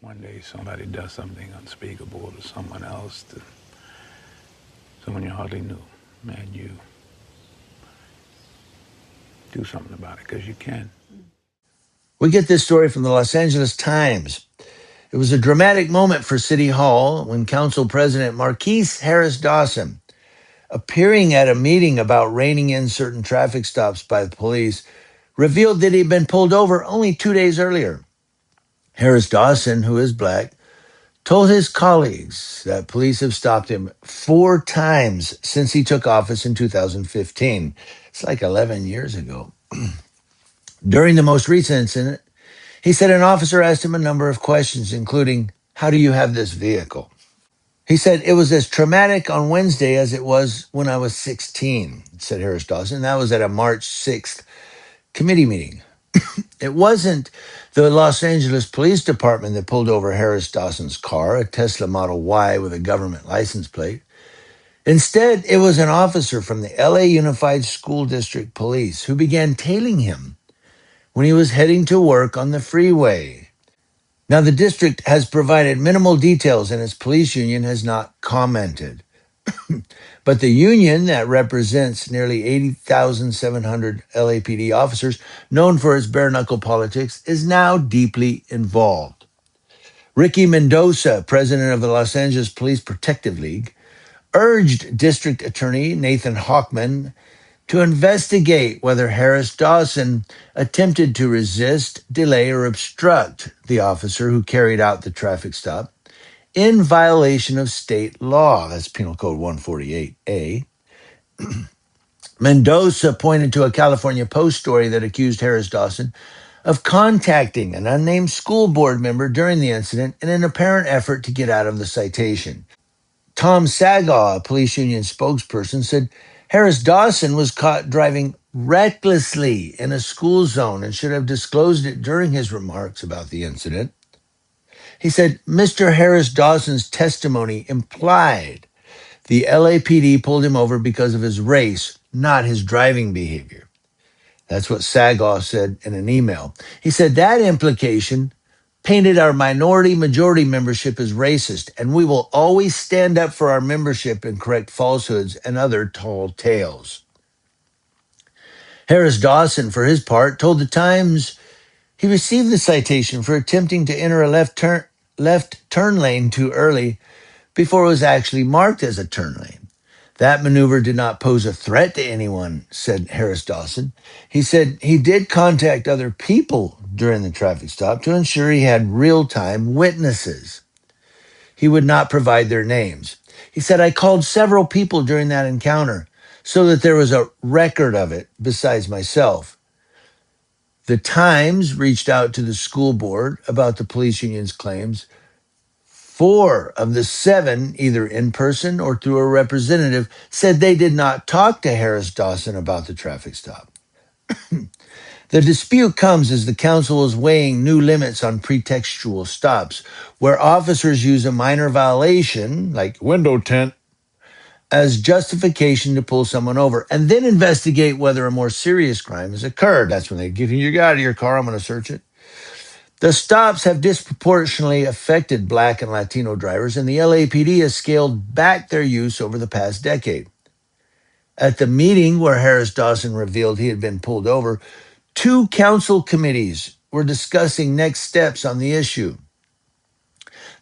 one day somebody does something unspeakable to someone else, to someone you hardly knew, and you do something about it because you can. We get this story from the Los Angeles Times. It was a dramatic moment for City Hall when Council President Marqueece Harris Dawson, appearing at a meeting about reining in certain traffic stops by the police, revealed that he'd been pulled over only 2 days earlier. Harris Dawson, who is black, told his colleagues that police have stopped him 4 times since he took office in 2015. It's like 11 years ago. During the most recent incident, he said an officer asked him a number of questions, including, "How do you have this vehicle?" He said, "It was as traumatic on Wednesday as it was when I was 16, said Harris Dawson. That was at a March 6th committee meeting. It wasn't the Los Angeles Police Department that pulled over Harris Dawson's car, a Tesla Model Y with a government license plate. Instead, it was an officer from the LA Unified School District Police who began tailing him when he was heading to work on the freeway." Now, the district has provided minimal details and its police union has not commented. But the union that represents nearly 80,700 LAPD officers, known for its bare-knuckle politics, is now deeply involved. Ricky Mendoza, president of the Los Angeles Police Protective League, urged District Attorney Nathan Hochman to investigate whether Harris Dawson attempted to resist, delay, or obstruct the officer who carried out the traffic stop in violation of state law. That's Penal Code 148A. Mendoza pointed to a California Post story that accused Harris Dawson of contacting an unnamed school board member during the incident in an apparent effort to get out of the citation. Tom Sagaw, a police union spokesperson, said Harris Dawson was caught driving recklessly in a school zone and should have disclosed it during his remarks about the incident. He said Mr. Harris Dawson's testimony implied the LAPD pulled him over because of his race, not his driving behavior. That's what Sagaw said in an email. He said that implication painted our minority majority membership as racist, and we will always stand up for our membership and correct falsehoods and other tall tales. Harris Dawson, for his part, told the Times he received the citation for attempting to enter a left turn lane too early before it was actually marked as a turn lane. That maneuver did not pose a threat to anyone, said Harris Dawson. He said he did contact other people during the traffic stop to ensure he had real-time witnesses. He would not provide their names. He said, "I called several people during that encounter so that there was a record of it besides myself." The Times reached out to the school board about the police union's claims. 4 of the 7, either in person or through a representative, said they did not talk to Harris Dawson about the traffic stop. The dispute comes as the council is weighing new limits on pretextual stops, where officers use a minor violation, like window tint, as justification to pull someone over, and then investigate whether a more serious crime has occurred. That's when they get you out of your car, I'm going to search it. The stops have disproportionately affected Black and Latino drivers, and the LAPD has scaled back their use over the past decade. At the meeting where Harris Dawson revealed he had been pulled over, 2 council committees were discussing next steps on the issue.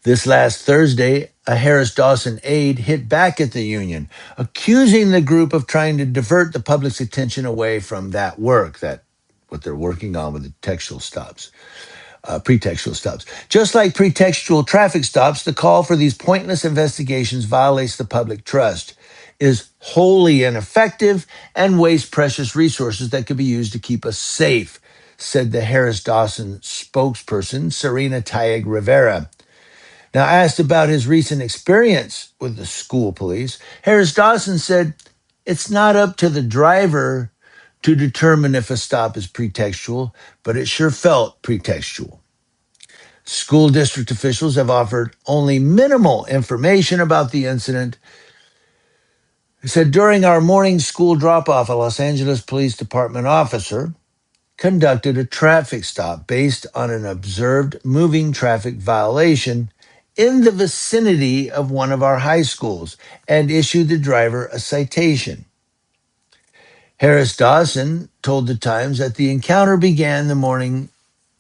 This last Thursday, a Harris Dawson aide hit back at the union, accusing the group of trying to divert the public's attention away from that work, that what they're working on with the pretextual stops. Just like pretextual traffic stops, the call for these pointless investigations violates the public trust, is wholly ineffective, and wastes precious resources that could be used to keep us safe, said the Harris Dawson spokesperson, Serena Tayeg Rivera. Now, asked about his recent experience with the school police, Harris Dawson said, "It's not up to the driver to determine if a stop is pretextual, but it sure felt pretextual." School district officials have offered only minimal information about the incident. He said, "During our morning school drop-off, a Los Angeles Police Department officer conducted a traffic stop based on an observed moving traffic violation in the vicinity of one of our high schools and issued the driver a citation. Harris Dawson told the Times that the encounter began the morning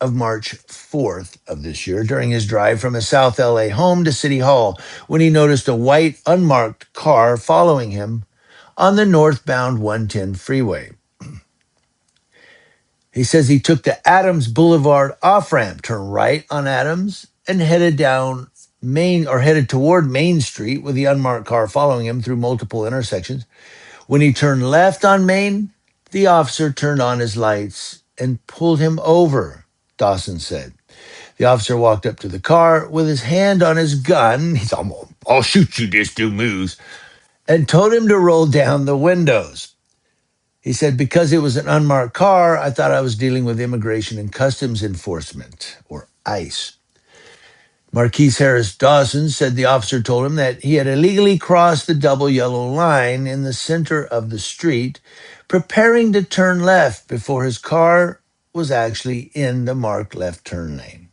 of March 4th of this year during his drive from his South LA home to City Hall when he noticed a white unmarked car following him on the northbound 110 freeway. He says he took the Adams Boulevard off ramp, turned right on Adams, and headed toward Main Street with the unmarked car following him through multiple intersections. When he turned left on Main, the officer turned on his lights and pulled him over, Dawson said. The officer walked up to the car with his hand on his gun. He's almost, I'll shoot you, this dude moves, and told him to roll down the windows. He said, because it was an unmarked car, I thought I was dealing with Immigration and Customs Enforcement, or ICE. Marqueece Harris Dawson said the officer told him that he had illegally crossed the double yellow line in the center of the street, preparing to turn left before his car was actually in the marked left turn lane.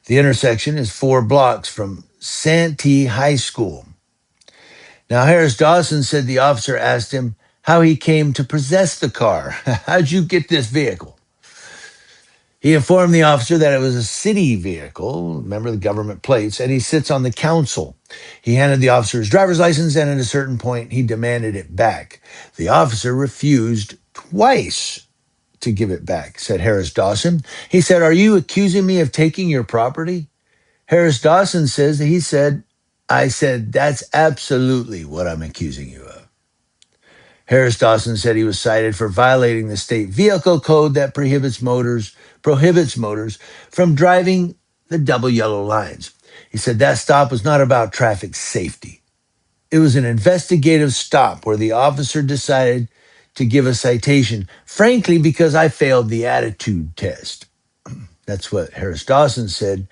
The intersection is 4 blocks from Santee High School. Now, Harris Dawson said the officer asked him how he came to possess the car. How'd you get this vehicle? He informed the officer that it was a city vehicle, remember the government plates, and he sits on the council. He handed the officer his driver's license, and at a certain point, he demanded it back. The officer refused twice to give it back, said Harris Dawson. He said, "Are you accusing me of taking your property?" Harris Dawson says that he said, "I said, that's absolutely what I'm accusing you of." Harris Dawson said he was cited for violating the state vehicle code that prohibits motors from driving the double yellow lines. He said that stop was not about traffic safety. It was an investigative stop where the officer decided to give a citation, frankly, because I failed the attitude test. That's what Harris Dawson said.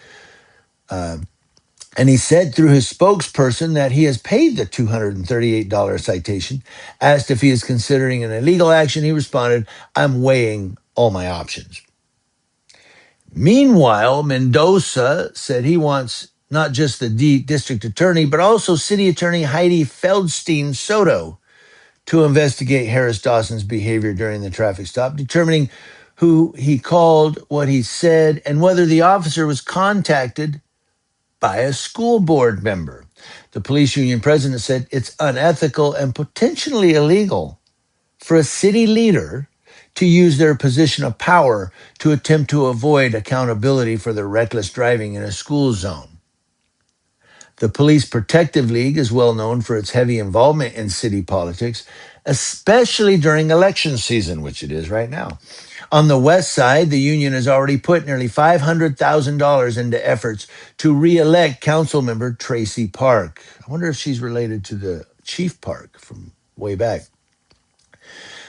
And he said through his spokesperson that he has paid the $238 citation. Asked if he is considering an illegal action, he responded, "I'm weighing all my options." Meanwhile, Mendoza said he wants not just the district attorney, but also city attorney Heidi Feldstein Soto to investigate Harris Dawson's behavior during the traffic stop, determining who he called, what he said, and whether the officer was contacted by a school board member. The police union president said it's unethical and potentially illegal for a city leader to use their position of power to attempt to avoid accountability for their reckless driving in a school zone. The Police Protective League is well known for its heavy involvement in city politics, especially during election season, which it is right now. On the west side, the union has already put nearly $500,000 into efforts to re-elect council member Tracy Park. I wonder if she's related to the Chief Park from way back.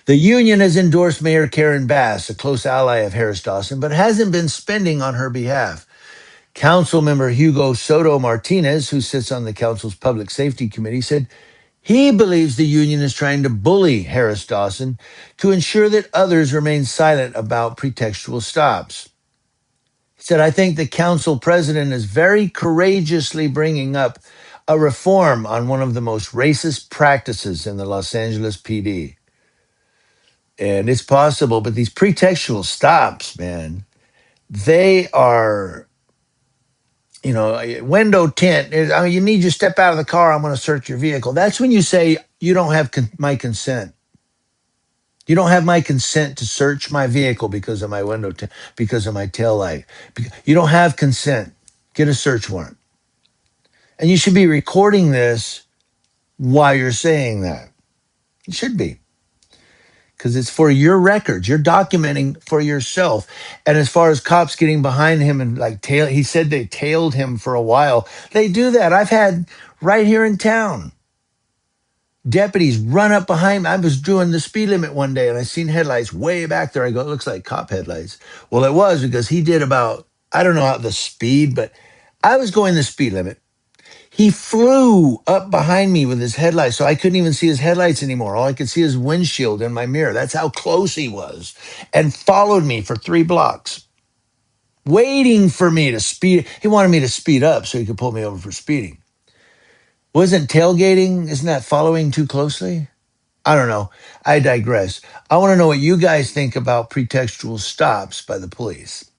The union has endorsed Mayor Karen Bass, a close ally of Harris Dawson, but hasn't been spending on her behalf. Council member Hugo Soto Martinez, who sits on the council's public safety committee, said he believes the union is trying to bully Harris Dawson to ensure that others remain silent about pretextual stops. He said, "I think the council president is very courageously bringing up a reform on one of the most racist practices in the Los Angeles PD. And it's possible, but these pretextual stops, man, they are, window tint. I mean, you need you step out of the car. I'm going to search your vehicle." That's when you say you don't have my consent. You don't have my consent to search my vehicle because of my window tint, because of my tail light. You don't have consent. Get a search warrant. And you should be recording this while you're saying that. You should be. Because it's for your records. You're documenting for yourself. And as far as cops getting behind him and he said they tailed him for a while. They do that. I've had right here in town deputies run up behind me. I was doing the speed limit one day and I seen headlights way back there. I go, it looks like cop headlights. Well, it was because he did about, I don't know the speed, but I was going the speed limit. He flew up behind me with his headlights, so I couldn't even see his headlights anymore. All I could see is windshield in my mirror. That's how close he was, and followed me for 3 blocks, waiting for me to speed. He wanted me to speed up so he could pull me over for speeding. Wasn't tailgating? Isn't that following too closely? I don't know. I digress. I want to know what you guys think about pretextual stops by the police.